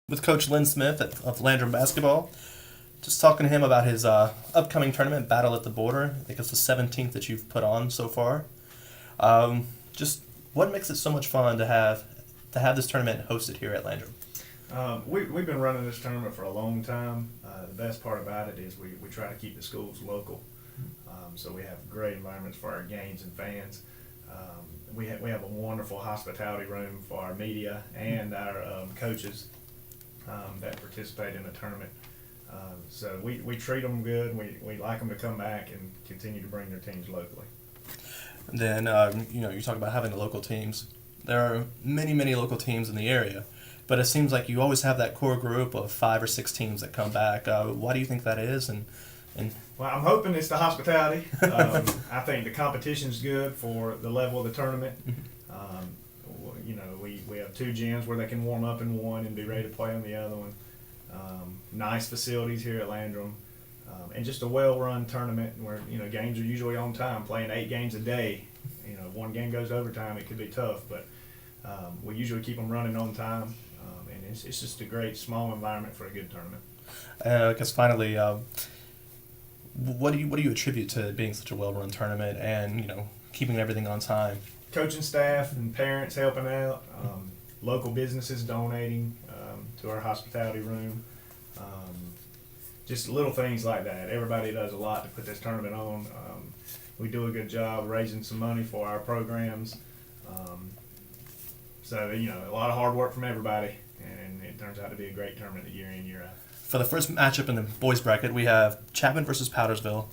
With Coach Lynn Smith of Landrum Basketball. Just talking to him about his upcoming tournament, Battle at the Border. I think it's the 17th that you've put on so far. Just what makes it so much fun to have this tournament hosted here at Landrum? We've been running this tournament for a long time. The best part about it is we try to keep the schools local. So we have great environments for our games and fans. We have a wonderful hospitality room for our media and our coaches that participate in the tournament. So we treat them good. We like them to come back and continue to bring their teams locally. And then, you talk about having the local teams. There are many local teams in the area, but it seems like you always have that core group of 5 or 6 teams that come back. Why do you think that is? And Well, I'm hoping it's the hospitality. I think the competition's good for the level of the tournament. We have 2 gyms where they can warm up in one and be ready to play on the other one. Nice facilities here at Landrum, and just a well-run tournament where games are usually on time. Playing 8 games a day, one game goes overtime, it could be tough, but we usually keep them running on time, and it's just a great small environment for a good tournament. I guess finally, what do you attribute to it being such a well-run tournament and keeping everything on time? Coaching staff and parents helping out, local businesses donating to our hospitality room, just little things like that. Everybody does a lot to put this tournament on. We do a good job raising some money for our programs. So a lot of hard work from everybody, and it turns out to be a great tournament year in, year out. For the first matchup in the boys bracket, we have Chapman versus Powdersville.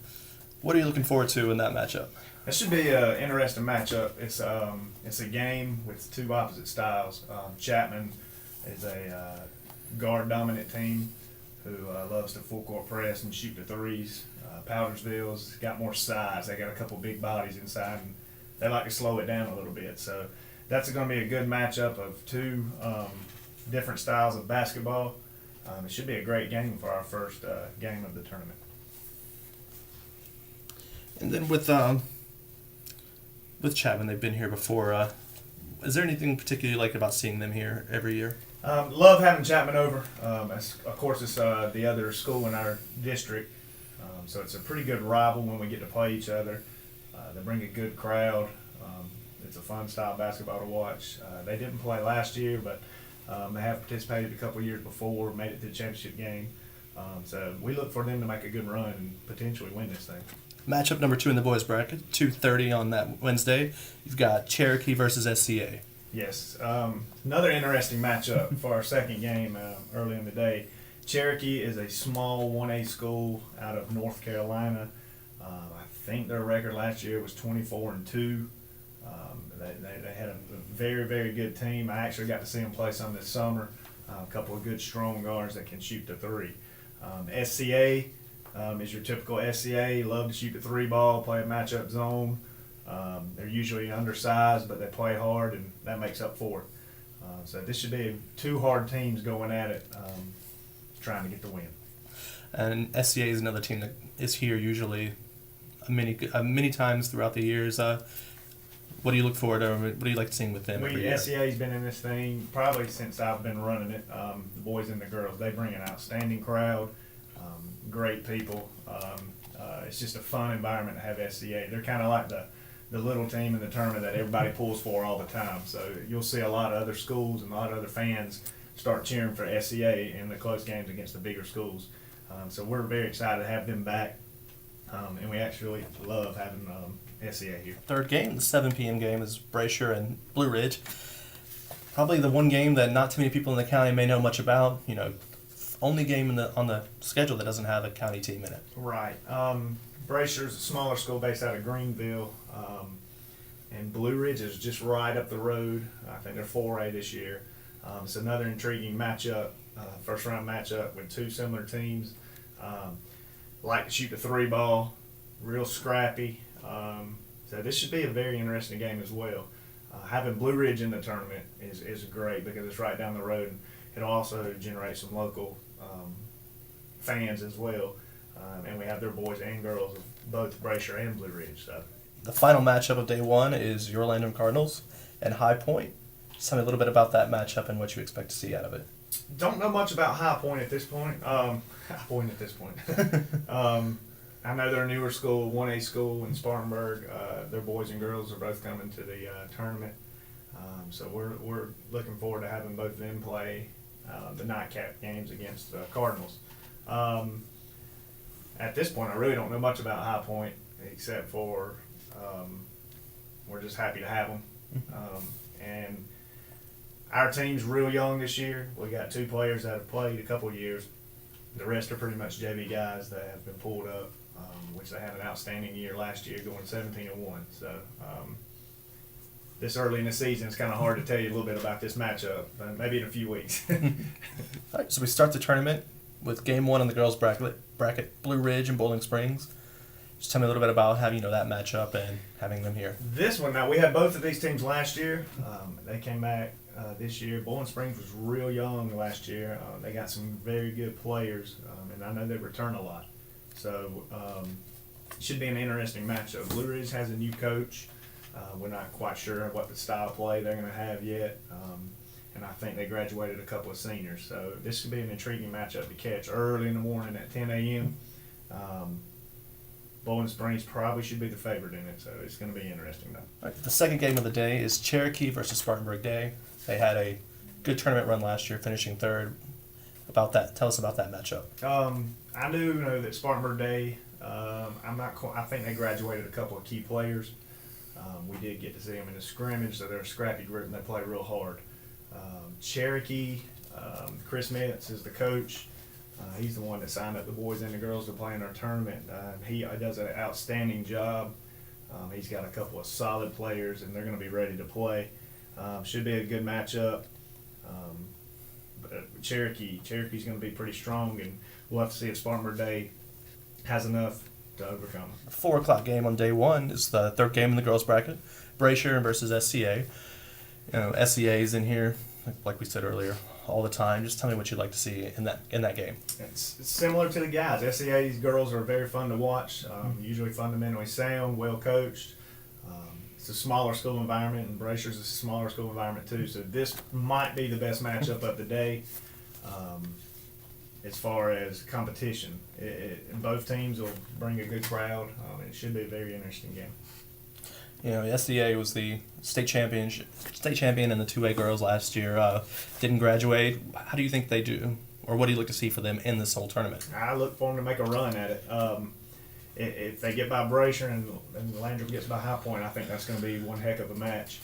What are you looking forward to in that matchup? That should be an interesting matchup. It's a game with 2 opposite styles. Chapman is a guard-dominant team who loves to full-court press and shoot the threes. Powdersville's got more size. They got a couple big bodies inside, and they like to slow it down a little bit. So that's going to be a good matchup of 2 different styles of basketball. It should be a great game for our first game of the tournament. And then with Chapman, they've been here before. Is there anything particularly you like about seeing them here every year? Love having Chapman over. Of course, it's the other school in our district, so it's a pretty good rival when we get to play each other. They bring a good crowd. It's a fun style of basketball to watch. They didn't play last year, but they have participated a couple years before, made it to the championship game. So we look for them to make a good run and potentially win this thing. Matchup number 2 in the boys bracket, 2:30 on that Wednesday. You've got Cherokee versus SCA. Yes, another interesting matchup for our second game early in the day. Cherokee is a small 1A school out of North Carolina. I think their record last year was 24-2. They had a very good team. I actually got to see them play some this summer. A couple of good strong guards that can shoot the 3. SCA is your typical SCA. Love to shoot the 3 ball, play a matchup zone. They're usually undersized, but they play hard, and that makes up for it. So this should be 2 hard teams going at it, trying to get the win. And SCA is another team that is here usually many times throughout the years. What do you look forward to? What do you like seeing with them every year? SCA's been in this thing probably since I've been running it. The boys and the girls, they bring an outstanding crowd, great people. It's just a fun environment to have SCA. They're kind of like the little team in the tournament that everybody pulls for all the time. So you'll see a lot of other schools and a lot of other fans start cheering for SCA in the close games against the bigger schools. So we're very excited to have them back, and we actually love having SCA here. Third game, the 7 p.m. game, is Brasher and Blue Ridge. Probably the one game that not too many people in the county may know much about. Only game on the schedule that doesn't have a county team in it. Right. Brasher's a smaller school based out of Greenville, and Blue Ridge is just right up the road. I think they're 4A this year. It's another intriguing matchup, first round matchup with 2 similar teams. Like to shoot the 3 ball, real scrappy. So this should be a very interesting game as well. Having Blue Ridge in the tournament is great because it's right down the road, and it'll also generate some local fans as well. And we have their boys and girls of both Brasher and Blue Ridge. So the final matchup of day 1 is your Landrum Cardinals and High Point. Just tell me a little bit about that matchup and what you expect to see out of it. Don't know much about High Point at this point. High Point at this point. I know they're a newer school, 1A school in Spartanburg. Their boys and girls are both coming to the tournament. So we're looking forward to having both of them play the nightcap games against the Cardinals. At this point, I really don't know much about High Point except for we're just happy to have them. And our team's real young this year. We got 2 players that have played a couple of years. The rest are pretty much JV guys that have been pulled up, which they had an outstanding year last year, going 17-1. So this early in the season, it's kind of hard to tell you a little bit about this matchup. Maybe in a few weeks. All right, so we start the tournament with game 1 in the girls' bracket, Blue Ridge and Bowling Springs. Just tell me a little bit about how you know that matchup and having them here. This one, now we had both of these teams last year. They came back this year. Bowling Springs was real young last year. They got some very good players, and I know they return a lot. So it should be an interesting matchup. Blue Ridge has a new coach. We're not quite sure what the style of play they're going to have yet. And I think they graduated a couple of seniors. So this should be an intriguing matchup to catch early in the morning at 10 a.m. Bowling Springs probably should be the favorite in it, so it's going to be interesting, though. All right, the second game of the day is Cherokee versus Spartanburg Day. They had a good tournament run last year, finishing 3rd. About that, tell us about that matchup. I do know that Spartanburg Day. I think they graduated a couple of key players. We did get to see them in a scrimmage, so they're a scrappy group and they play real hard. Cherokee, Chris Metz is the coach. He's the one that signed up the boys and the girls to play in our tournament. He does an outstanding job. He's got a couple of solid players, and they're going to be ready to play. Should be a good matchup. But Cherokee's going to be pretty strong, and we'll have to see if Spartanburg Day has enough to overcome it. 4 o'clock game on day 1 is the 3rd game in the girls' bracket, Brasher versus SCA. SCA is in here, like we said earlier, all the time. Just tell me what you'd like to see in that game. It's similar to the guys. SCA's girls are very fun to watch, usually fundamentally sound, well coached. It's a smaller school environment, and Brasher's a smaller school environment too. So this might be the best matchup of the day as far as competition. And both teams will bring a good crowd. It should be a very interesting game. SCA was the state champion in the 2A girls last year. Didn't graduate. How do you think they do, or what do you look to see for them in this whole tournament? I look for them to make a run at it. If they get by Brasher and Landrum gets by High Point, I think that's going to be one heck of a match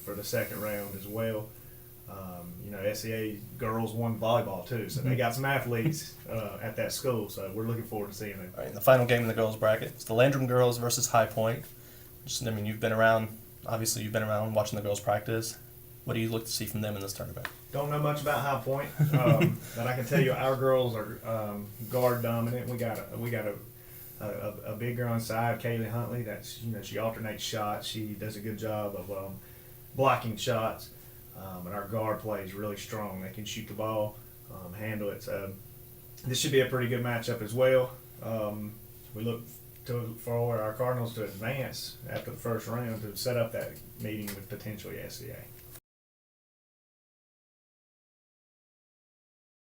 for the second round as well. SCA girls won volleyball too, so they got some athletes at that school. So we're looking forward to seeing them. All right, the final game in the girls' bracket is the Landrum girls versus High Point. You've been around. Obviously, you've been around watching the girls practice. What do you look to see from them in this tournament? Don't know much about High Point, but I can tell you our girls are guard dominant. We got a big girl inside, Kaylee Huntley. She alternates shots. She does a good job of blocking shots, and our guard plays really strong. They can shoot the ball, handle it. So this should be a pretty good matchup as well. We look for our Cardinals to advance after the first round to set up that meeting with potentially SCA.